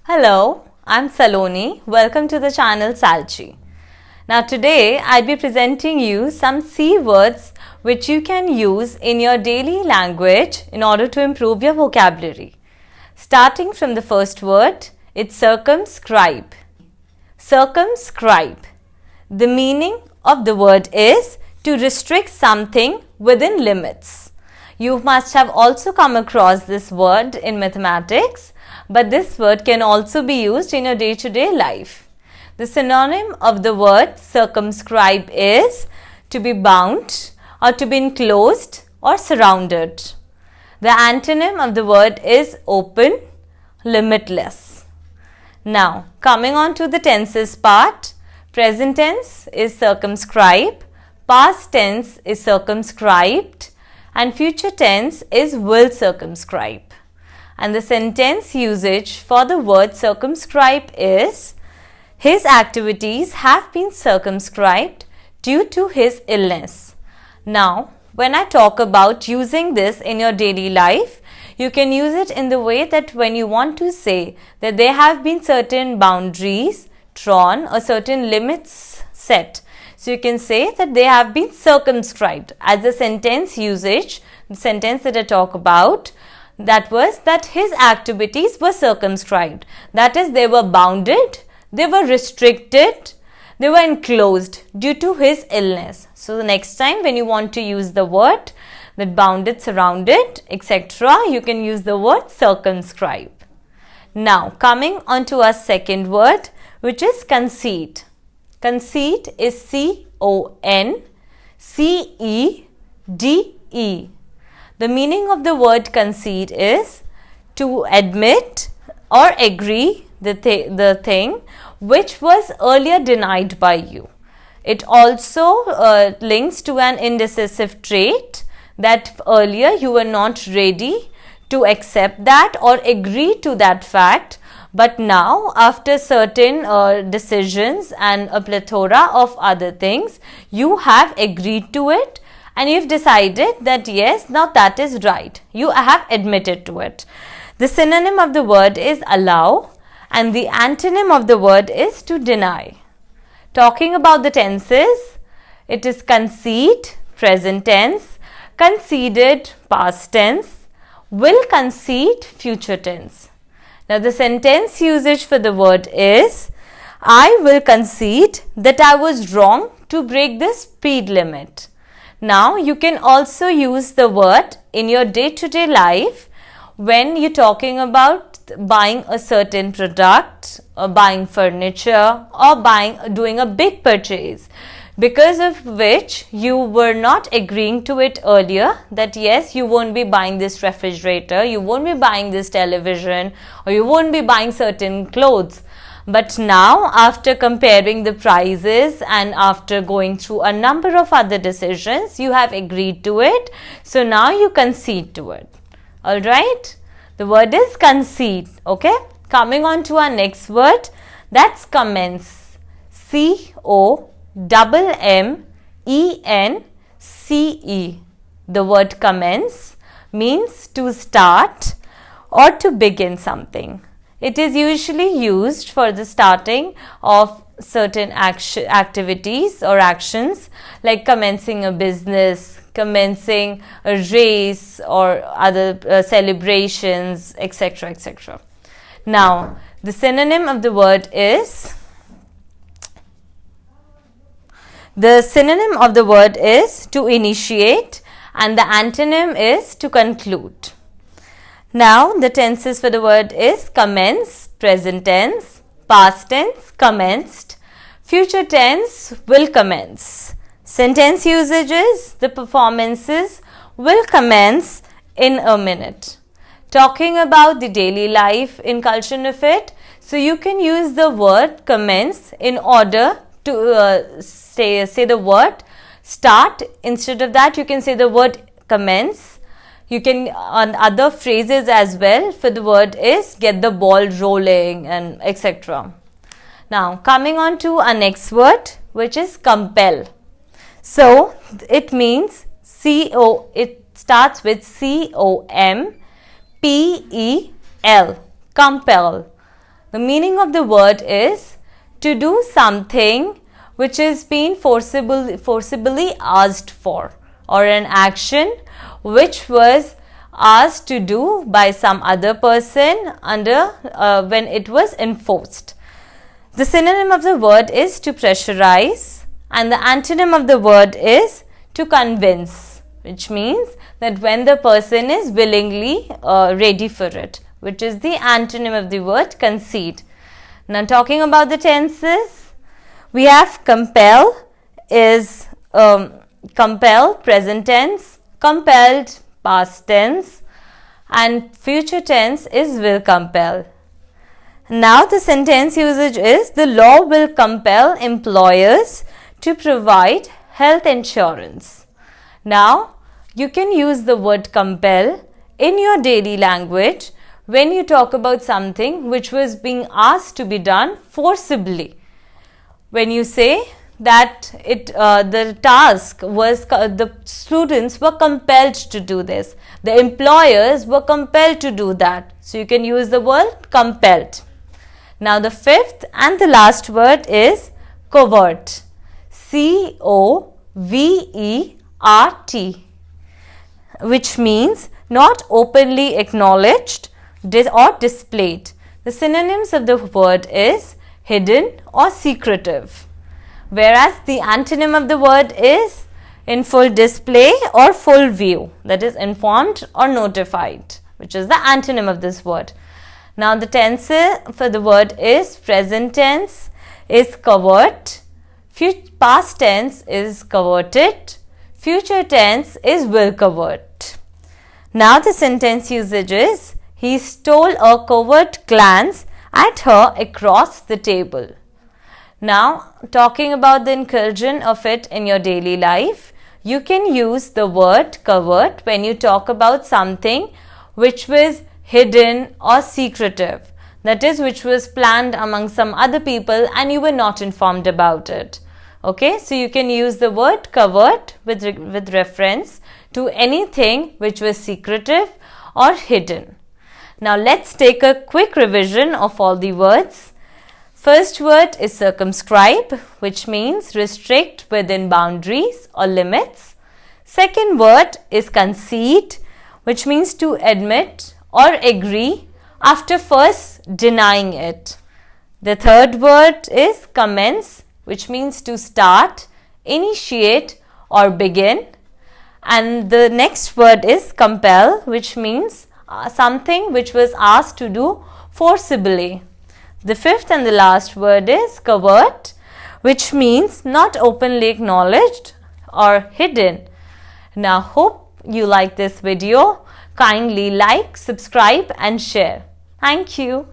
Hello, I'm Saloni. Welcome to the channel Salchi. Now today I'll be presenting you some C words which you can use in your daily language in order to improve your vocabulary. Starting from the first word, it's circumscribe. Circumscribe. The meaning of the word is to restrict something within limits. You must have also come across this word in mathematics, but this word can also be used in your day-to-day life. The synonym of the word circumscribe is to be bound or to be enclosed or surrounded. The antonym of the word is open, limitless. Now, coming on to the tenses part, present tense is circumscribe, past tense is circumscribed, and future tense is will circumscribe. And the sentence usage for the word circumscribe is his activities have been circumscribed due to his illness. Now, when I talk about using this in your daily life, you can use it in the way that when you want to say that there have been certain boundaries drawn or certain limits set. So you can say that they have been circumscribed as the sentence usage, the sentence that I talk about, that was that his activities were circumscribed. That is, they were bounded, they were restricted, they were enclosed due to his illness. So the next time when you want to use the word that bounded, surrounded, etc., you can use the word circumscribe. Now coming on to our second word, which is conceit. Conceit is C-O-N-C-E-D-E. The meaning of the word conceit is to admit or agree the thing which was earlier denied by you. It also links to an indecisive trait that earlier you were not ready to accept that or agree to that fact, but now after certain decisions and a plethora of other things, you have agreed to it and you've decided that yes, now that is right. You have admitted to it. The synonym of the word is allow and the antonym of the word is to deny. Talking about the tenses, it is concede, present tense, conceded, past tense, will concede, future tense. Now the sentence usage for the word is, I will concede that I was wrong to break the speed limit. Now you can also use the word in your day-to-day life when you're talking about buying a certain product or buying furniture or doing a big purchase, because of which you were not agreeing to it earlier that yes, you won't be buying this refrigerator, you won't be buying this television, or you won't be buying certain clothes. But now after comparing the prices and after going through a number of other decisions, you have agreed to it. So now you concede to it. Alright? The word is concede. Okay? Coming on to our next word, that's commence. C-O-M-M-E-N-C-E. The word commence means to start or to begin something. It is usually used for the starting of certain activities or actions like commencing a business, commencing a race or other celebrations, etc., etc. Now, the synonym of the word is to initiate and the antonym is to conclude. Now, the tenses for the word is commence, present tense, past tense, commenced, future tense, will commence. Sentence usages, the performances will commence in a minute. Talking about the daily life inculcation of it, so you can use the word commence in order to say the word start. Instead of that, you can say the word commence. You can on other phrases as well for the word is get the ball rolling and etc. Now coming on to our next word, which is compel. So it means it starts with C-O-M-P-E-L, compel. The meaning of the word is to do something which is being forcibly asked for, or an action which was asked to do by some other person when it was enforced. The synonym of the word is to pressurize, and the antonym of the word is to convince, which means that when the person is willingly ready for it, which is the antonym of the word concede. Now talking about the tenses, we have compel is compel present tense, compelled past tense, and future tense is will compel. Now the sentence usage is the law will compel employers to provide health insurance. Now you can use the word compel in your daily language when you talk about something which was being asked to be done forcibly. When you say that the task was, the students were compelled to do this, the employers were compelled to do that. So you can use the word compelled. Now the fifth and the last word is covert. C-O-V-E-R-T, which means not openly acknowledged or displayed. The synonyms of the word is hidden or secretive, whereas the antonym of the word is in full display or full view, that is informed or notified, which is the antonym of this word. Now the tense for the word is present tense is covert, past tense is coverted, future tense is will covert. Now the sentence usage is he stole a covert glance at her across the table. Now talking about the incursion of it in your daily life, you can use the word covert when you talk about something which was hidden or secretive, that is, which was planned among some other people and you were not informed about it. Okay, so you can use the word covert with reference to anything which was secretive or hidden. Now let's take a quick revision of all the words. First word is circumscribe, which means restrict within boundaries or limits. Second word is concede, which means to admit or agree after first denying it. The third word is commence, which means to start, initiate or begin. And the next word is compel, which means something which was asked to do forcibly. The fifth and the last word is covert, which means not openly acknowledged or hidden. Now hope you like this video. Kindly like, subscribe and share. Thank you.